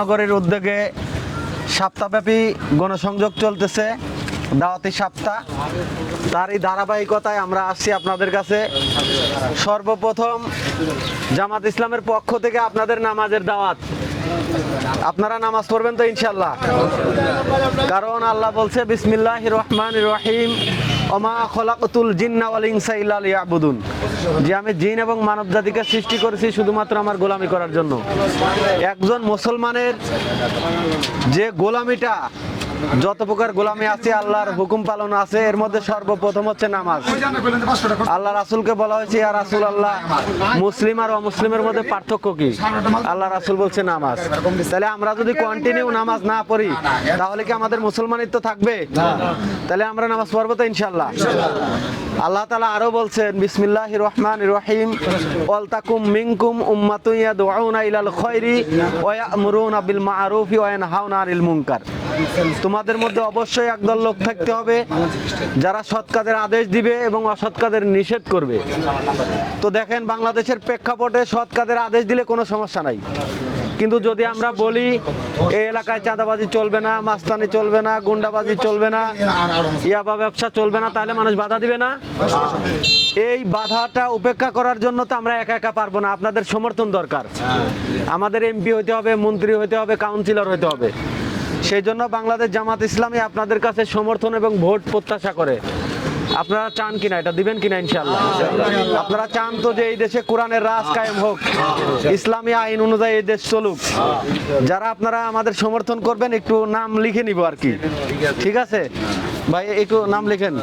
নগরের উদ্যোগে সপ্তাহব্যাপী গণসংযোগ চলতেছে, দাওয়াতি সপ্তাহ। তারই ধারাবাহিকতায় আমরা আসছি আপনাদের কাছে। সর্বপ্রথম জামাত ইসলামের পক্ষ থেকে আপনাদের নামাজের দাওয়াত। আপনারা নামাজ পড়বেন তো ইনশাল্লাহ? কারণ আল্লাহ বলছে বিসমিল্লাহির রহমানির রহিম ওমা খলাকতুল জিন্না ওয়াল ইনসা ইল্লা লিয়াবুদুন, যে আমি জিন এবং মানব জাতিকে সৃষ্টি করেছি শুধুমাত্র আমার গোলামি করার জন্য। একজন মুসলমানের যে গোলামিটা, যত প্রকার গোলামি আছে, আল্লাহর হুকুম পালন আছে, এর মধ্যে সর্বপ্রথম হচ্ছে নামাজ। আল্লাহ রাসূলকে বলা হয়েছে, ইয়া রাসূলুল্লাহ, মুসলিম আর অমুসলিমের মধ্যে পার্থক্য কি? আল্লাহ রাসূল বলছে নামাজ। তাহলে আমরা যদি কন্টিনিউ নামাজ না পড়ি তাহলে কি আমাদের মুসলমানিত্ব থাকবে? তাহলে আমরা নামাজ পড়বো তো ইনশাআল্লাহ? আল্লাহ তাআলা আরো বলছেন বিসমিল্লাহির রহমানির রহিম ওয়াল তাকুম মিনকুম উম্মাতুন ইয়াদউনা ইলাল খায়রি ওয়া ইয়া'মুরুনা বিল মা'রুফি ওয়া ইয়ানহাউনা আনিল মুনকার। তোমাদের মধ্যে অবশ্যই একদল লোক থাকতে হবে যারা সৎ কাজের আদেশ দিবে এবং অসৎ কাজের নিষেধ করবে। তো দেখেন, বাংলাদেশের প্রেক্ষাপটে সৎ কাজের আদেশ দিলে কোনো সমস্যা নাই, কিন্তু যদি আমরা বলি এই এলাকায় চাঁদাবাজি চলবে না, মাস্তানি চলবে না, গুন্ডাবাজি চলবে না, ইয়াবা ব্যবসা চলবে না, তাহলে মানুষ বাধা দিবে না? এই বাধাটা উপেক্ষা করার জন্য তো আমরা একা একা পারবো না, আপনাদের সমর্থন দরকার। আমাদের এমপি হইতে হবে, মন্ত্রী হইতে হবে, কাউন্সিলর হইতে হবে। সেই জন্য বাংলাদেশ জামাত ইসলামী আপনাদের কাছে সমর্থন এবং ভোট প্রত্যাশা করে। আপনারা চান কিনা, এটা দিবেন কিনা ইনশাআল্লাহ? আপনারা চান তো যে এই দেশে কোরআনের রাজ কায়েম হোক, ইসলামী আইন অনুযায়ী এই দেশ চলুক। যারা আপনারা আমাদের সমর্থন করবেন একটু নাম লিখে নিব আর কি, ঠিক আছে ভাই? একটু নাম লিখেন।